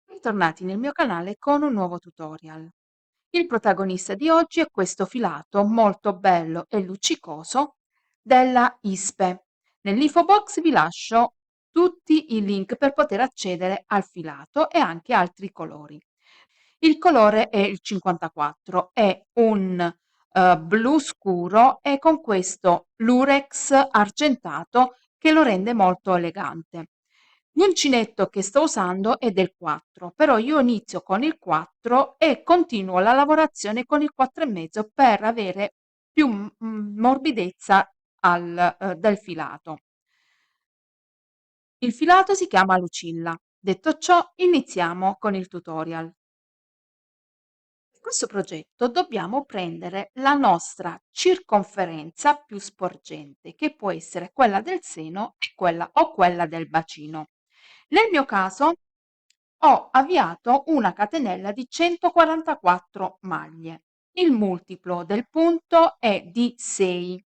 Bentornati nel mio canale con un nuovo tutorial. Il protagonista di oggi è questo filato molto bello e luccicoso della ISPE. Nell'info box vi lascio tutti i link per poter accedere al filato e anche altri colori. Il colore è il 54, è un blu scuro e con questo lurex argentato che lo rende molto elegante. L'uncinetto che sto usando è del 4, però io inizio con il 4 e continuo la lavorazione con il 4,5 per avere più morbidezza del filato. Il filato si chiama Lucilla. Detto ciò, iniziamo con il tutorial. In questo progetto dobbiamo prendere la nostra circonferenza più sporgente, che può essere quella del seno o quella del bacino. Nel mio caso ho avviato una catenella di 144 maglie. Il multiplo del punto è di 6.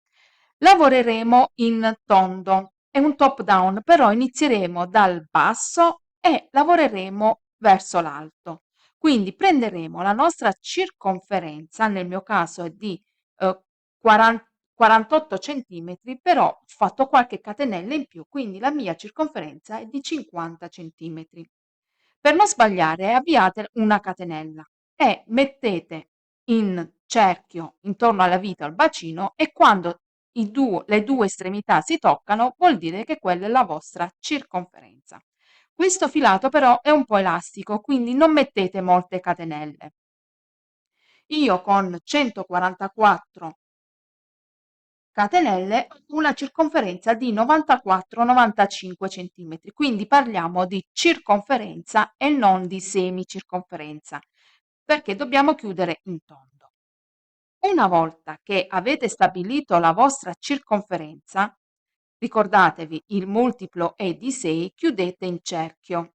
Lavoreremo in tondo, è un top down, però inizieremo dal basso e lavoreremo verso l'alto. Quindi prenderemo la nostra circonferenza, nel mio caso è di 48 centimetri, però ho fatto qualche catenella in più, quindi la mia circonferenza è di 50 centimetri. Per non sbagliare, avviate una catenella e mettete in cerchio intorno alla vita o al bacino e quando le due estremità si toccano vuol dire che quella è la vostra circonferenza. Questo filato però è un po' elastico, quindi non mettete molte catenelle. Io con 144 catenelle ho una circonferenza di 94-95 centimetri, quindi parliamo di circonferenza e non di semicirconferenza, perché dobbiamo chiudere in tondo. Una volta che avete stabilito la vostra circonferenza, ricordatevi il multiplo è di 6, chiudete in cerchio.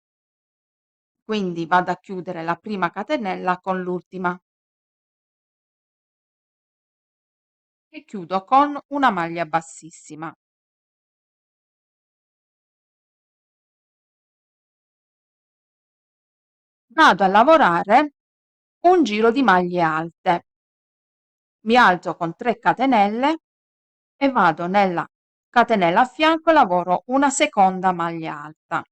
Quindi vado a chiudere la prima catenella con l'ultima e chiudo con una maglia bassissima. Vado a lavorare un giro di maglie alte. Mi alzo con 3 catenelle e vado nella catenella a fianco e lavoro una seconda maglia alta.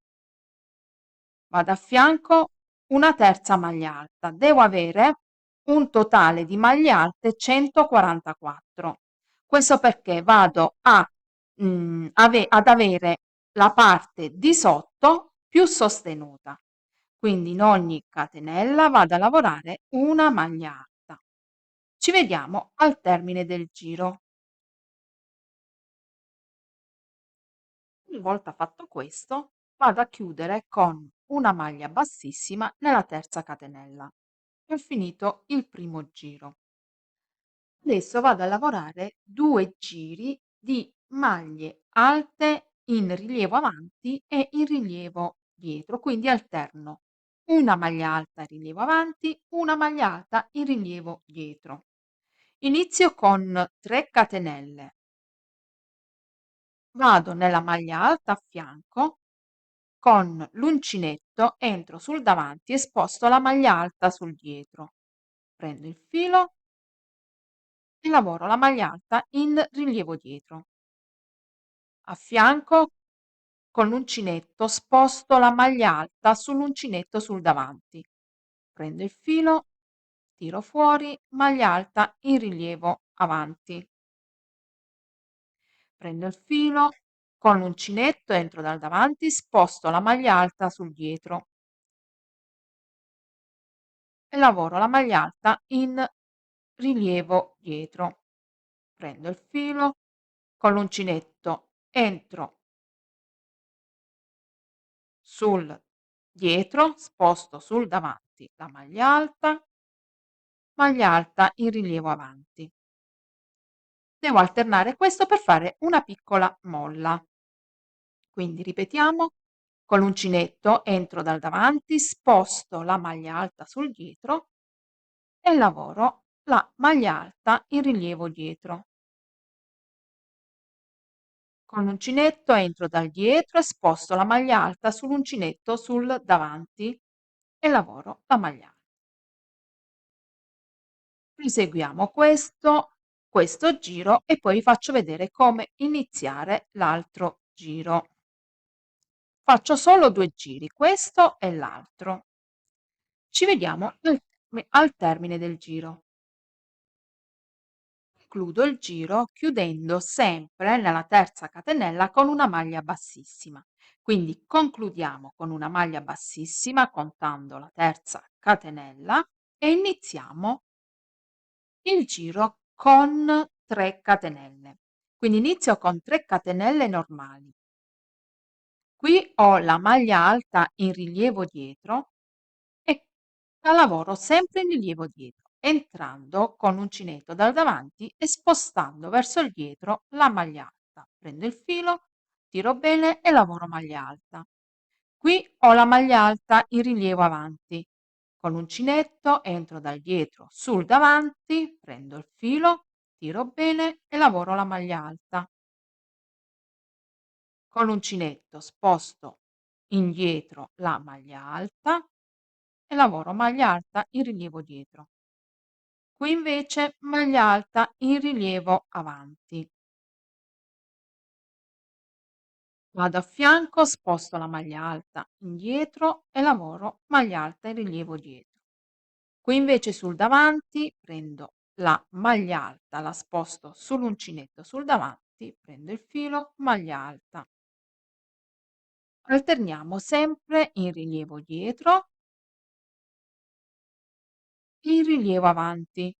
Vado a fianco una terza maglia alta. Devo avere un totale di maglie alte 144. Questo perché vado ad avere la parte di sotto più sostenuta. Quindi in ogni catenella vado a lavorare una maglia alta. Ci vediamo al termine del giro. Una volta fatto questo, vado a chiudere con una maglia bassissima nella terza catenella. Ho finito il primo giro. Adesso vado a lavorare 2 giri di maglie alte in rilievo avanti e in rilievo dietro, quindi alterno una maglia alta in rilievo avanti, una maglia alta in rilievo dietro. Inizio con 3 catenelle. Vado nella maglia alta a fianco, con l'uncinetto entro sul davanti e sposto la maglia alta sul dietro. Prendo il filo e lavoro la maglia alta in rilievo dietro. A fianco con l'uncinetto sposto la maglia alta sull'uncinetto sul davanti. Prendo il filo, tiro fuori, maglia alta in rilievo avanti. Prendo il filo, con l'uncinetto entro dal davanti, sposto la maglia alta sul dietro e lavoro la maglia alta in rilievo dietro. Prendo il filo, con l'uncinetto entro sul dietro, sposto sul davanti la maglia alta in rilievo avanti. Devo alternare questo per fare una piccola molla. Quindi ripetiamo, Con l'uncinetto entro dal davanti, sposto la maglia alta sul dietro e lavoro la maglia alta in rilievo dietro. Con l'uncinetto entro dal dietro e sposto la maglia alta sull'uncinetto sul davanti e lavoro la maglia alta. Proseguiamo questo giro e poi vi faccio vedere come iniziare l'altro giro. Faccio solo 2 giri, questo e l'altro. Ci vediamo al termine del giro. Concludo il giro chiudendo sempre nella terza catenella con una maglia bassissima. Quindi concludiamo con una maglia bassissima contando la terza catenella e iniziamo il giro con 3 catenelle. Quindi inizio con 3 catenelle normali. Qui ho la maglia alta in rilievo dietro e la lavoro sempre in rilievo dietro, entrando con l'uncinetto dal davanti e spostando verso il dietro la maglia alta. Prendo il filo, tiro bene e lavoro maglia alta. Qui ho la maglia alta in rilievo avanti. Con l'uncinetto entro dal dietro sul davanti, prendo il filo, tiro bene e lavoro la maglia alta. Con l'uncinetto sposto indietro la maglia alta e lavoro maglia alta in rilievo dietro. Qui invece maglia alta in rilievo avanti. Vado a fianco, sposto la maglia alta indietro e lavoro maglia alta in rilievo dietro. Qui invece sul davanti prendo la maglia alta, la sposto sull'uncinetto sul davanti, prendo il filo, maglia alta. Alterniamo sempre in rilievo dietro, in rilievo avanti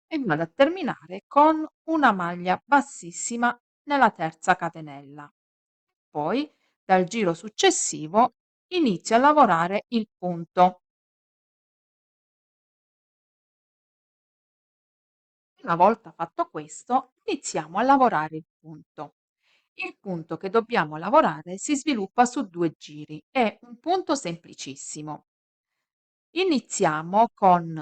e vado a terminare con una maglia bassissima nella terza catenella. Poi dal giro successivo inizio a lavorare il punto. Una volta fatto questo, iniziamo a lavorare il punto. Il punto che dobbiamo lavorare si sviluppa su 2 giri, è un punto semplicissimo. Iniziamo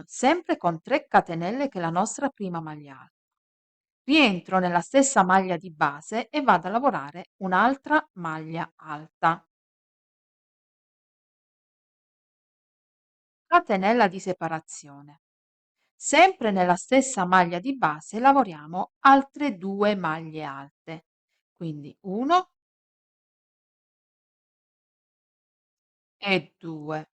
sempre con 3 catenelle che è la nostra prima maglia alta. Rientro nella stessa maglia di base e vado a lavorare un'altra maglia alta. Catenella di separazione. Sempre nella stessa maglia di base lavoriamo altre 2 maglie alte. Quindi 1 e 2.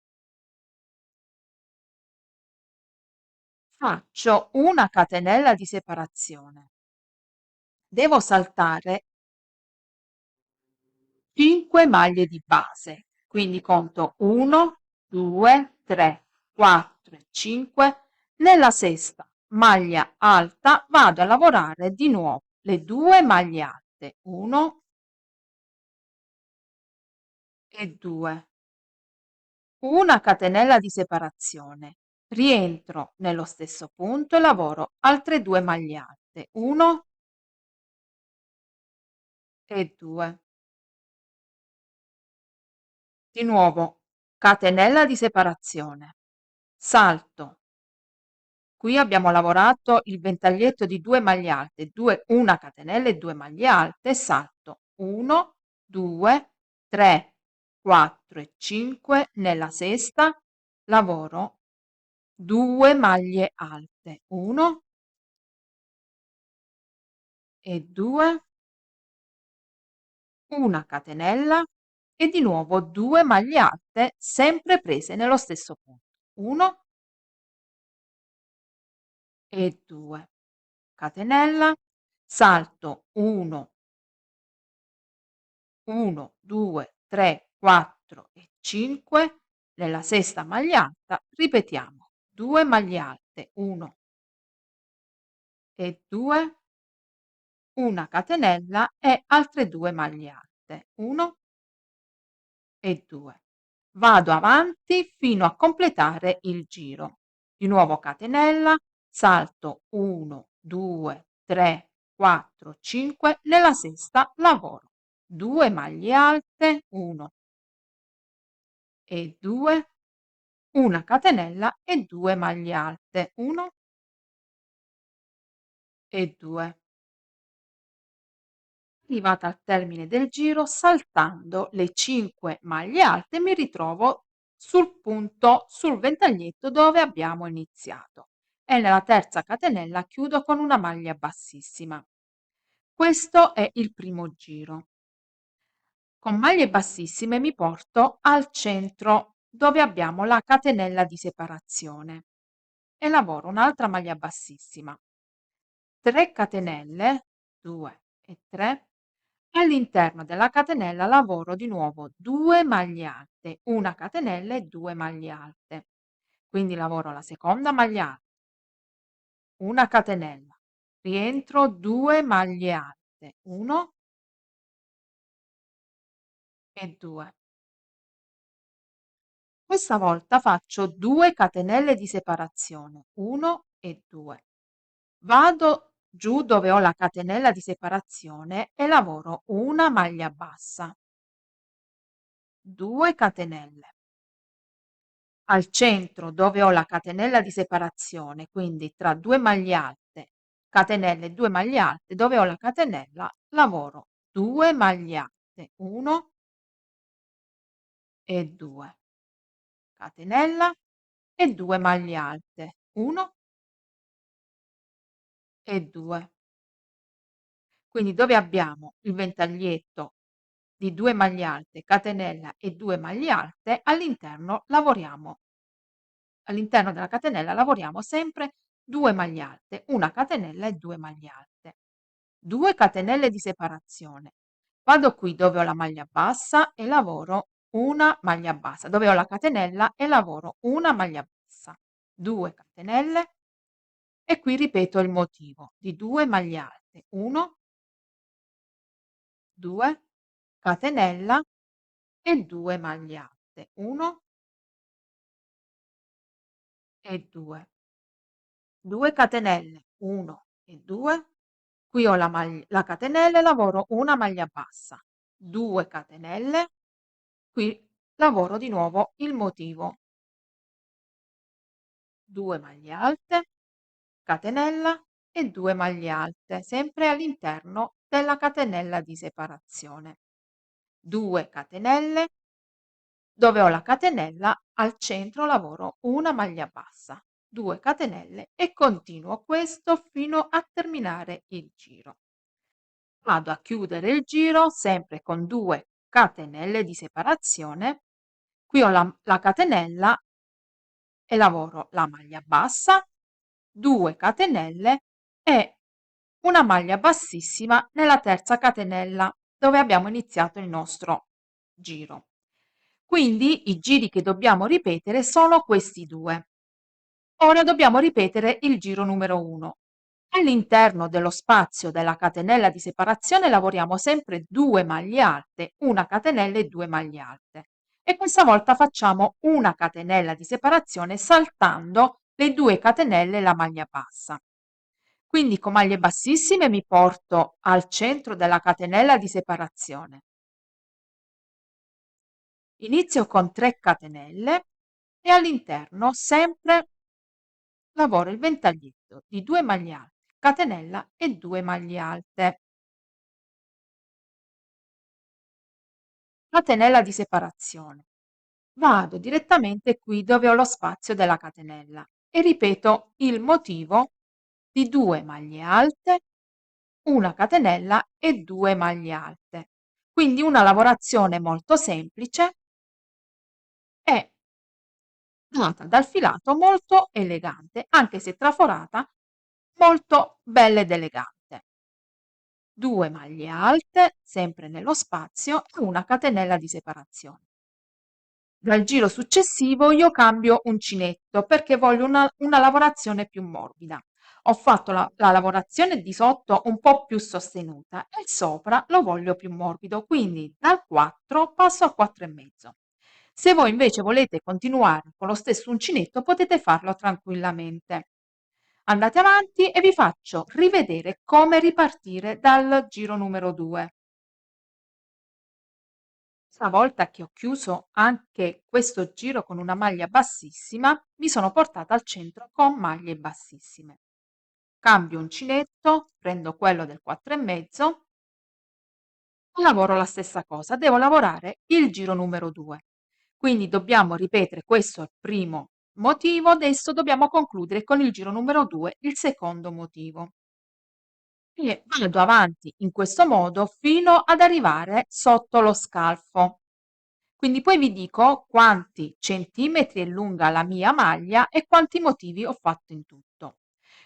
Faccio una catenella di separazione. Devo saltare 5 maglie di base, quindi conto 1, 2, 3, 4 e 5. Nella sesta maglia alta vado a lavorare di nuovo le 2 maglie alte, 1 e 2. Una catenella di separazione. Rientro nello stesso punto e lavoro altre 2 maglie alte, 1 e 2. Di nuovo catenella di separazione, salto. Qui abbiamo lavorato il ventaglietto di 2 maglie alte, 1 catenella e 2 maglie alte, salto 1, 2, 3, 4 e 5. Nella sesta lavoro 2 maglie alte, 1 e 2, una catenella e di nuovo 2 maglie alte sempre prese nello stesso punto, 1 e 2, catenella, salto 1, 1, 2, 3, 4 e 5. Nella sesta maglia alta ripetiamo 2 maglie alte, 1 e 2, una catenella e altre 2 maglie alte, 1 e 2. Vado avanti fino a completare il giro. Di nuovo catenella, salto 1, 2, 3, 4, 5, nella sesta lavoro 2 maglie alte, 1 e 2, una catenella e 2 maglie alte, 1 e 2. Arrivata al termine del giro, saltando le 5 maglie alte, mi ritrovo sul punto, sul ventaglietto dove abbiamo iniziato e nella terza catenella chiudo con una maglia bassissima. Questo è il primo giro. Con maglie bassissime mi porto al centro dove abbiamo la catenella di separazione e lavoro un'altra maglia bassissima. 3 catenelle, 2 e 3, all'interno della catenella lavoro di nuovo 2 maglie alte, 1 catenella e 2 maglie alte. Quindi lavoro la seconda maglia alta, 1 catenella, rientro 2 maglie alte, 1 e 2. Questa volta faccio 2 catenelle di separazione, 1 e 2. Vado giù dove ho la catenella di separazione e lavoro una maglia bassa, 2 catenelle. Al centro dove ho la catenella di separazione, quindi tra 2 maglie alte, catenelle e 2 maglie alte, dove ho la catenella lavoro 2 maglie alte, 1 e 2, catenella e 2 maglie alte, 1 e 2. Quindi dove abbiamo il ventaglietto di 2 maglie alte, catenella e 2 maglie alte, all'interno della catenella lavoriamo sempre 2 maglie alte, 1 catenella e 2 maglie alte. 2 catenelle di separazione. Vado qui dove ho la maglia bassa e lavoro una maglia bassa, dove ho la catenella e lavoro una maglia bassa, 2 catenelle e qui ripeto il motivo di 2 maglie alte, 1, 2, catenella e 2 maglie alte, 1 e 2. 2 catenelle, 1 e 2, qui ho la catenella e lavoro una maglia bassa, 2 catenelle, qui lavoro di nuovo il motivo, 2 maglie alte, catenella e 2 maglie alte, sempre all'interno della catenella di separazione. 2 catenelle, dove ho la catenella al centro lavoro una maglia bassa, 2 catenelle e continuo questo fino a terminare il giro. Vado a chiudere il giro sempre con 2 catenelle di separazione, qui ho la catenella e lavoro la maglia bassa, 2 catenelle e una maglia bassissima nella terza catenella dove abbiamo iniziato il nostro giro. Quindi i giri che dobbiamo ripetere sono questi 2. Ora dobbiamo ripetere il giro numero 1. All'interno dello spazio della catenella di separazione lavoriamo sempre 2 maglie alte, 1 catenella e 2 maglie alte. E questa volta facciamo una catenella di separazione saltando le 2 catenelle e la maglia bassa. Quindi con maglie bassissime mi porto al centro della catenella di separazione. Inizio con 3 catenelle e all'interno sempre lavoro il ventaglietto di 2 maglie alte, catenella e 2 maglie alte. Catenella di separazione. Vado direttamente qui dove ho lo spazio della catenella e ripeto il motivo di 2 maglie alte, una catenella e 2 maglie alte. Quindi una lavorazione molto semplice e data dal filato molto elegante, anche se traforata, molto bella ed elegante. 2 maglie alte, sempre nello spazio, e una catenella di separazione. Dal giro successivo io cambio uncinetto perché voglio una lavorazione più morbida. Ho fatto la lavorazione di sotto un po' più sostenuta e il sopra lo voglio più morbido, quindi dal 4 passo a 4 e mezzo. Se voi invece volete continuare con lo stesso uncinetto potete farlo tranquillamente. Andate avanti e vi faccio rivedere come ripartire dal giro numero 2. Una volta che ho chiuso anche questo giro con una maglia bassissima, mi sono portata al centro con maglie bassissime. Cambio uncinetto, prendo quello del 4 e mezzo e lavoro la stessa cosa. Devo lavorare il giro numero 2. Quindi dobbiamo ripetere, questo è il primo motivo, adesso dobbiamo concludere con il giro numero 2, il secondo motivo. E vado avanti in questo modo fino ad arrivare sotto lo scalfo. Quindi poi vi dico quanti centimetri è lunga la mia maglia e quanti motivi ho fatto in tutto.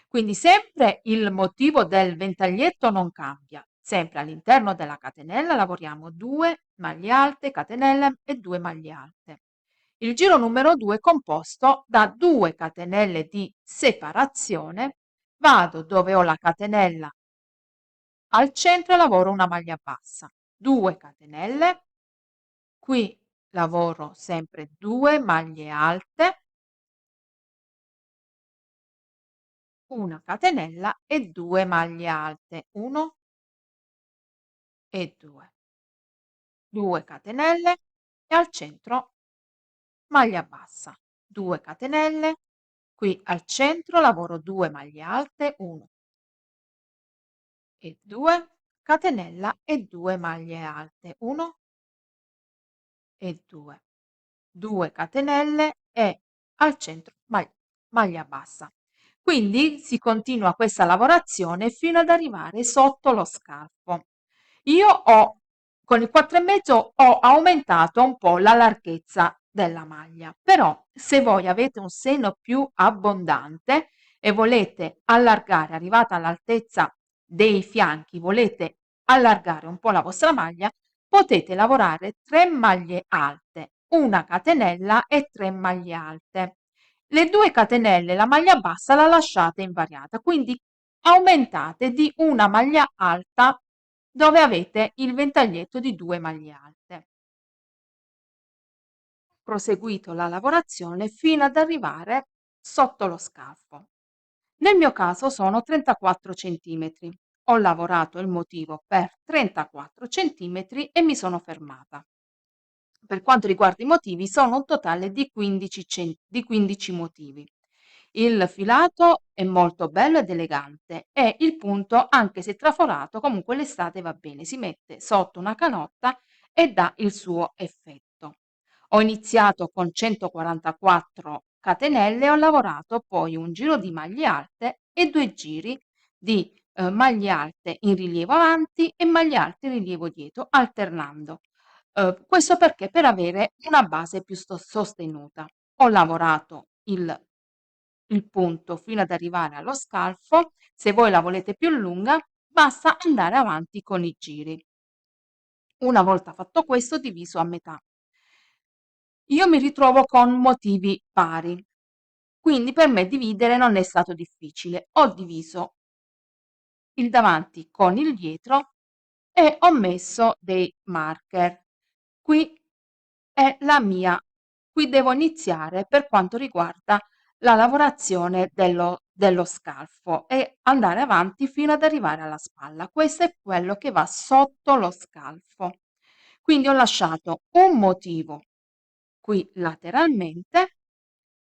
Quindi sempre il motivo del ventaglietto non cambia, sempre all'interno della catenella lavoriamo 2 maglie alte, catenelle e 2 maglie alte. Il giro numero 2 è composto da 2 catenelle di separazione, vado dove ho la catenella al centro e lavoro una maglia bassa, 2 catenelle, qui lavoro sempre 2 maglie alte, una catenella e 2 maglie alte, 1 e 2, 2 catenelle e al centro maglia bassa, 2 catenelle, qui al centro lavoro 2 maglie alte, 1 e 2, catenella e 2 maglie alte, 1 e 2, 2 catenelle e al centro maglia bassa. Quindi si continua questa lavorazione fino ad arrivare sotto lo scalfo. Io ho, con il 4 e mezzo, ho aumentato un po' la larghezza della maglia, però se voi avete un seno più abbondante e volete allargare, arrivata all'altezza dei fianchi, volete allargare un po' la vostra maglia, potete lavorare 3 maglie alte, una catenella e 3 maglie alte. Le 2 catenelle, la maglia bassa la lasciate invariata, quindi aumentate di una maglia alta dove avete il ventaglietto di 2 maglie alte. Proseguito la lavorazione fino ad arrivare sotto lo scalfo. Nel mio caso sono 34 centimetri. Ho lavorato il motivo per 34 centimetri e mi sono fermata. Per quanto riguarda i motivi, sono un totale di 15 motivi. Il filato è molto bello ed elegante e il punto, anche se traforato, comunque l'estate va bene, si mette sotto una canotta e dà il suo effetto. Ho iniziato con 144 catenelle, ho lavorato poi un giro di maglie alte e 2 giri di maglie alte in rilievo avanti e maglie alte in rilievo dietro, alternando. Questo perché? Per avere una base più sostenuta. Ho lavorato il punto fino ad arrivare allo scalfo, se voi la volete più lunga basta andare avanti con i giri. Una volta fatto questo diviso a metà. Io mi ritrovo con motivi pari, quindi per me dividere non è stato difficile. Ho diviso il davanti con il dietro e ho messo dei marker. Qui è la mia, qui devo iniziare per quanto riguarda la lavorazione dello scalfo e andare avanti fino ad arrivare alla spalla. Questo è quello che va sotto lo scalfo. Quindi ho lasciato un motivo qui lateralmente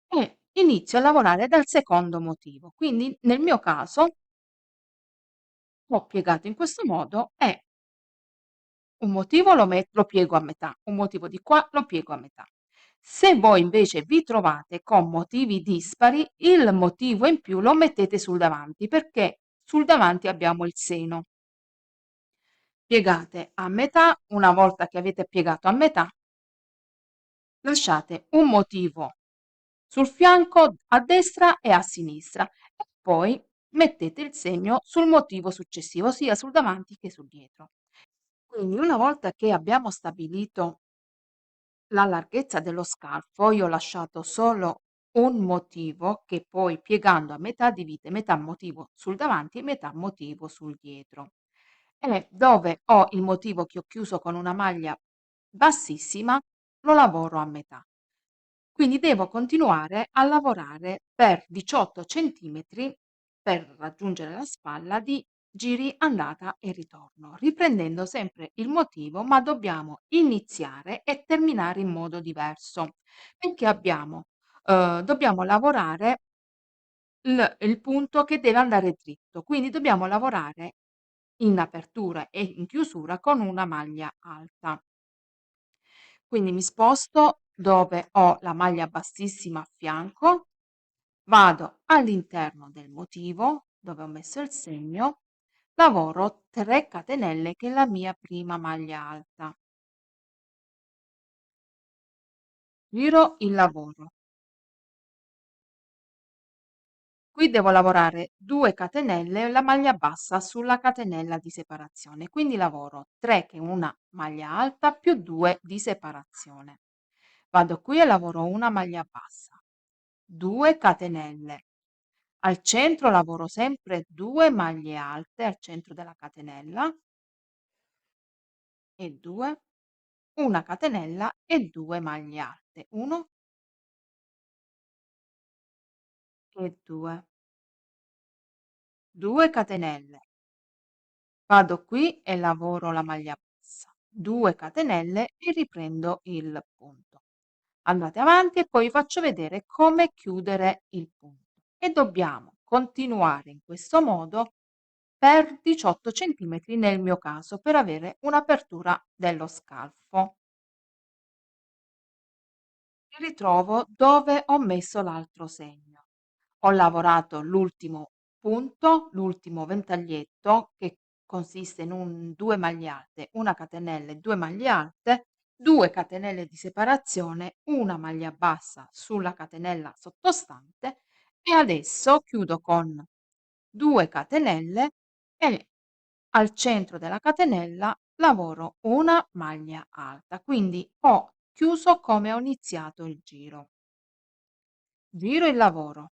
e inizio a lavorare dal secondo motivo. Quindi nel mio caso ho piegato in questo modo e un motivo lo piego a metà, un motivo di qua lo piego a metà. Se voi invece vi trovate con motivi dispari, il motivo in più lo mettete sul davanti perché sul davanti abbiamo il seno. Piegate a metà, una volta che avete piegato a metà, lasciate un motivo sul fianco a destra e a sinistra e poi mettete il segno sul motivo successivo, sia sul davanti che sul dietro. Quindi una volta che abbiamo stabilito la larghezza dello scalfo, io ho lasciato solo un motivo che poi piegando a metà divide metà motivo sul davanti e metà motivo sul dietro. E dove ho il motivo che ho chiuso con una maglia bassissima, lo lavoro a metà. Quindi devo continuare a lavorare per 18 centimetri per raggiungere la spalla di giri andata e ritorno, riprendendo sempre il motivo, ma dobbiamo iniziare e terminare in modo diverso, perché dobbiamo lavorare il punto che deve andare dritto, quindi dobbiamo lavorare in apertura e in chiusura con una maglia alta. Quindi mi sposto dove ho la maglia bassissima a fianco, vado all'interno del motivo dove ho messo il segno, lavoro 3 catenelle che è la mia prima maglia alta, giro il lavoro. Qui devo lavorare 2 catenelle e la maglia bassa sulla catenella di separazione, quindi lavoro 3 che è una maglia alta più 2 di separazione. Vado qui e lavoro una maglia bassa, 2 catenelle. Al centro lavoro sempre 2 maglie alte al centro della catenella e 2, una catenella e 2 maglie alte, 1 e 2, 2 catenelle. Vado qui e lavoro la maglia bassa, 2 catenelle e riprendo il punto. Andate avanti e poi vi faccio vedere come chiudere il punto e dobbiamo continuare in questo modo per 18 centimetri nel mio caso, per avere un'apertura dello scalfo. Mi ritrovo dove ho messo l'altro segno. Ho lavorato l'ultimo punto, l'ultimo ventaglietto che consiste in un 2 maglie alte, 1 catenella e 2 maglie alte, 2 catenelle di separazione, una maglia bassa sulla catenella sottostante e adesso chiudo con 2 catenelle e al centro della catenella lavoro una maglia alta, quindi ho chiuso come ho iniziato il giro. Giro il lavoro.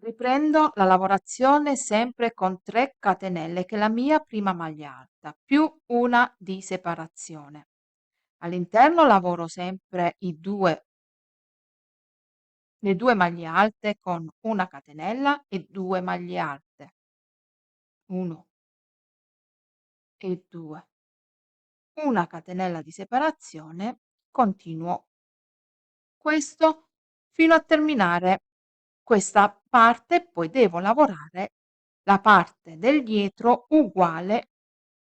Riprendo la lavorazione sempre con 3 catenelle che è la mia prima maglia alta, più una di separazione. All'interno lavoro sempre le 2 maglie alte con una catenella e 2 maglie alte, 1 e 2, una catenella di separazione, continuo questo fino a terminare questa parte, poi devo lavorare la parte del dietro uguale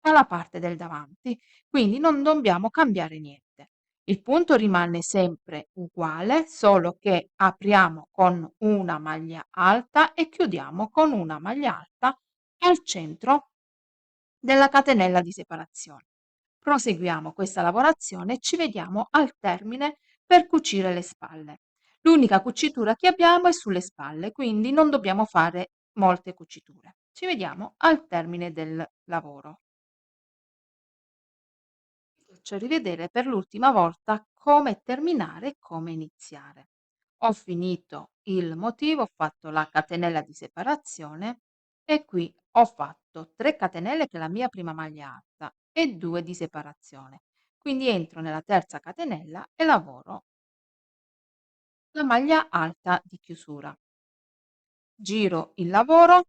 alla parte del davanti, quindi non dobbiamo cambiare niente. Il punto rimane sempre uguale, solo che apriamo con una maglia alta e chiudiamo con una maglia alta al centro della catenella di separazione. Proseguiamo questa lavorazione e ci vediamo al termine per cucire le spalle. L'unica cucitura che abbiamo è sulle spalle, quindi non dobbiamo fare molte cuciture. Ci vediamo al termine del lavoro. Vi faccio rivedere per l'ultima volta come terminare e come iniziare. Ho finito il motivo, ho fatto la catenella di separazione e qui ho fatto 3 catenelle che è la mia prima maglia alta e 2 di separazione. Quindi entro nella terza catenella e lavoro la maglia alta di chiusura. Giro il lavoro,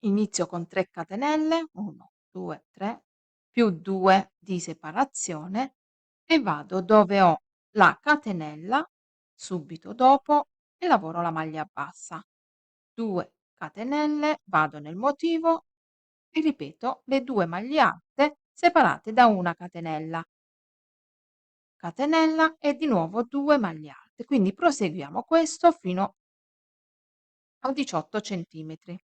inizio con 3 catenelle, 1, 2, 3, più 2 di separazione e vado dove ho la catenella subito dopo e lavoro la maglia bassa. 2 catenelle, vado nel motivo e ripeto le 2 maglie alte separate da una catenella. Catenella e di nuovo 2 maglie alte. Quindi proseguiamo questo fino a 18 centimetri.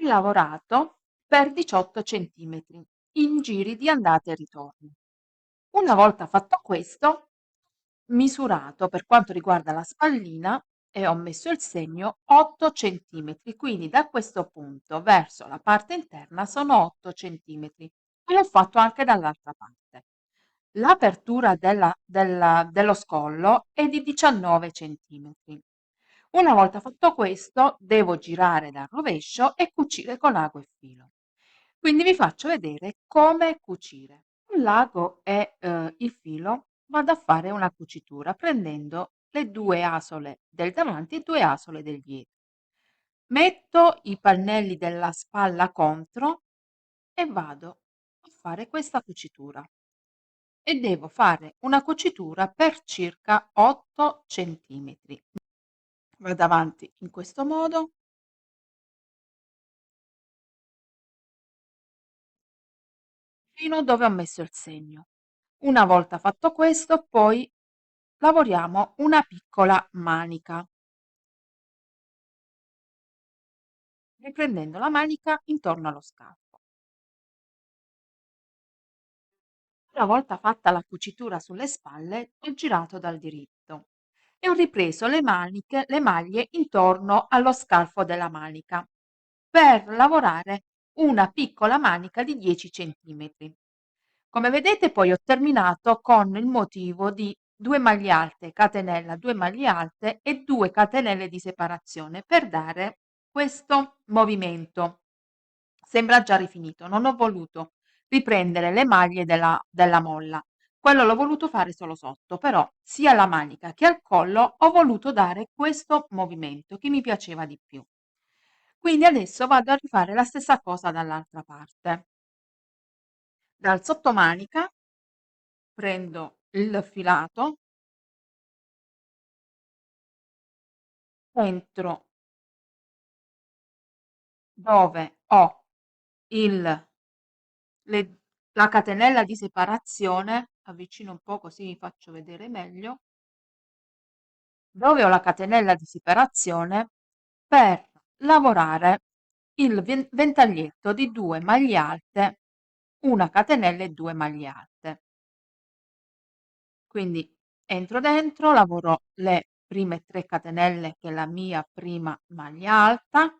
Lavorato per 18 centimetri in giri di andata e ritorno. Una volta fatto questo, misurato per quanto riguarda la spallina e ho messo il segno 8 centimetri, quindi da questo punto verso la parte interna sono 8 centimetri e l'ho fatto anche dall'altra parte. L'apertura dello scollo è di 19 centimetri. Una volta fatto questo, devo girare dal rovescio e cucire con ago e filo. Quindi vi faccio vedere come cucire. Con l'ago e il filo vado a fare una cucitura prendendo le 2 asole del davanti e 2 asole del dietro. Metto i pannelli della spalla contro e vado a fare questa cucitura e devo fare una cucitura per circa 8 centimetri. Vado avanti in questo modo fino dove ho messo il segno. Una volta fatto questo, poi lavoriamo una piccola manica, riprendendo la manica intorno allo scalfo. Una volta fatta la cucitura sulle spalle, ho girato dal diritto e ho ripreso le maglie intorno allo scalfo della manica per lavorare una piccola manica di 10 centimetri. Come vedete poi ho terminato con il motivo di 2 maglie alte, catenella, 2 maglie alte e 2 catenelle di separazione per dare questo movimento. Sembra già rifinito, non ho voluto riprendere le maglie della molla, quello l'ho voluto fare solo sotto, però sia alla manica che al collo ho voluto dare questo movimento che mi piaceva di più. Quindi adesso vado a rifare la stessa cosa dall'altra parte. Dal sottomanica prendo il filato, entro dove ho il le la catenella di separazione, avvicino un po' così vi faccio vedere meglio, dove ho la catenella di separazione per lavorare il ventaglietto di 2 maglie alte, una catenella e 2 maglie alte. Quindi entro dentro, lavoro le prime 3 catenelle che è la mia prima maglia alta,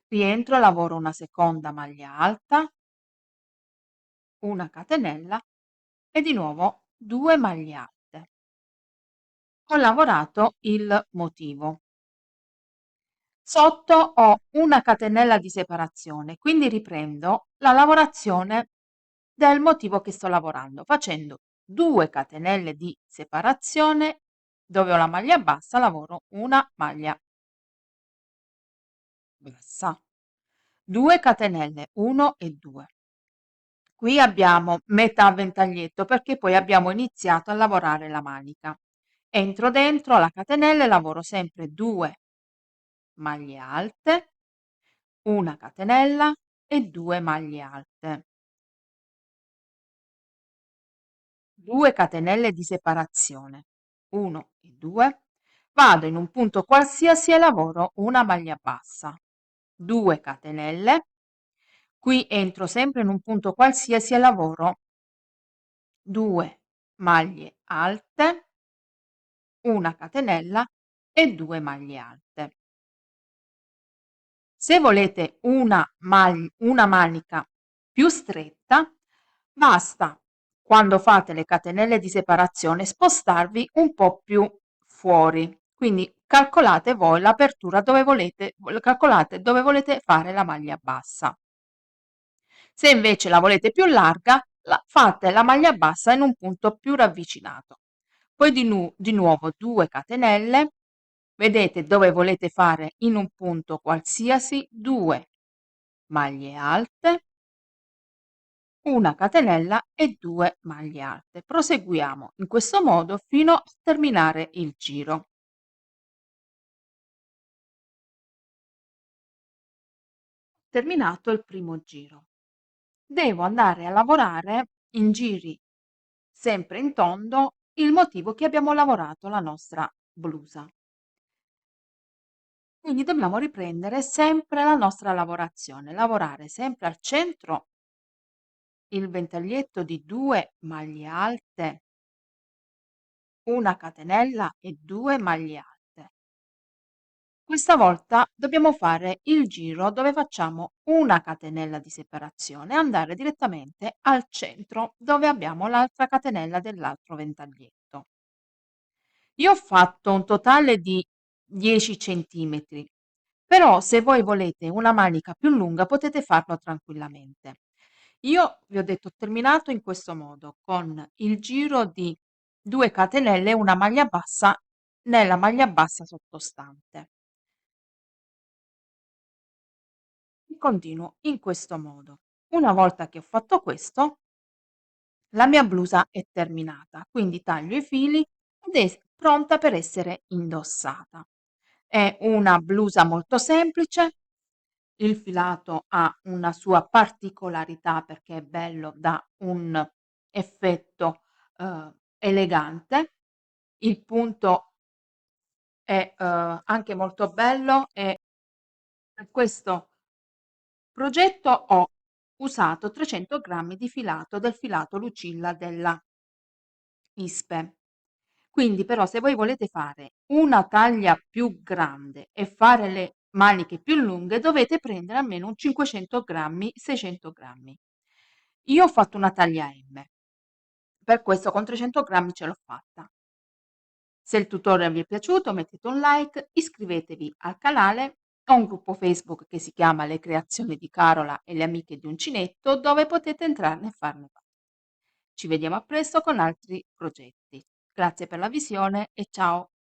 rientro, lavoro una seconda maglia alta, una catenella e di nuovo 2 maglie alte. Ho lavorato il motivo. Sotto ho una catenella di separazione, quindi riprendo la lavorazione del motivo che sto lavorando, facendo 2 catenelle di separazione, dove ho la maglia bassa lavoro una maglia bassa, 2 catenelle, 1 e 2. Qui abbiamo metà ventaglietto perché poi abbiamo iniziato a lavorare la manica. Entro dentro la catenella e lavoro sempre 2 maglie alte, una catenella e 2 maglie alte, 2 catenelle di separazione, 1 e 2, vado in un punto qualsiasi e lavoro una maglia bassa, 2 catenelle, qui entro sempre in un punto qualsiasi e lavoro 2 maglie alte, una catenella e 2 maglie alte. Se volete una manica più stretta, basta, quando fate le catenelle di separazione, spostarvi un po' più fuori. Quindi calcolate voi l'apertura dove volete, calcolate dove volete fare la maglia bassa. Se invece la volete più larga, fate la maglia bassa in un punto più ravvicinato. Poi di nuovo 2 catenelle, vedete dove volete fare in un punto qualsiasi 2 maglie alte, una catenella e 2 maglie alte. Proseguiamo in questo modo fino a terminare il giro. Terminato il primo giro, devo andare a lavorare in giri sempre in tondo il motivo che abbiamo lavorato la nostra blusa. Quindi dobbiamo riprendere sempre la nostra lavorazione, lavorare sempre al centro il ventaglietto di 2 maglie alte, una catenella e 2 maglie alte. Questa volta dobbiamo fare il giro dove facciamo una catenella di separazione e andare direttamente al centro dove abbiamo l'altra catenella dell'altro ventaglietto. Io ho fatto un totale di 10 centimetri, però se voi volete una manica più lunga potete farlo tranquillamente. Io vi ho detto ho terminato in questo modo con il giro di 2 catenelle e una maglia bassa nella maglia bassa sottostante. Continuo in questo modo. Una volta che ho fatto questo, la mia blusa è terminata, quindi taglio i fili ed è pronta per essere indossata. È una blusa molto semplice, il filato ha una sua particolarità perché è bello, dà un effetto, elegante. Il punto è, anche molto bello e per questo progetto ho usato 300 grammi di filato del filato Lucilla della ISPE. Quindi però se voi volete fare una taglia più grande e fare le maniche più lunghe dovete prendere almeno un 500 grammi, 600 grammi. Io ho fatto una taglia M, per questo con 300 grammi ce l'ho fatta. Se il tutorial vi è piaciuto mettete un like, iscrivetevi al canale, ho un gruppo Facebook che si chiama Le creazioni di Carola e le amiche di uncinetto dove potete entrarne e farne parte. Ci vediamo a presto con altri progetti. Grazie per la visione e ciao!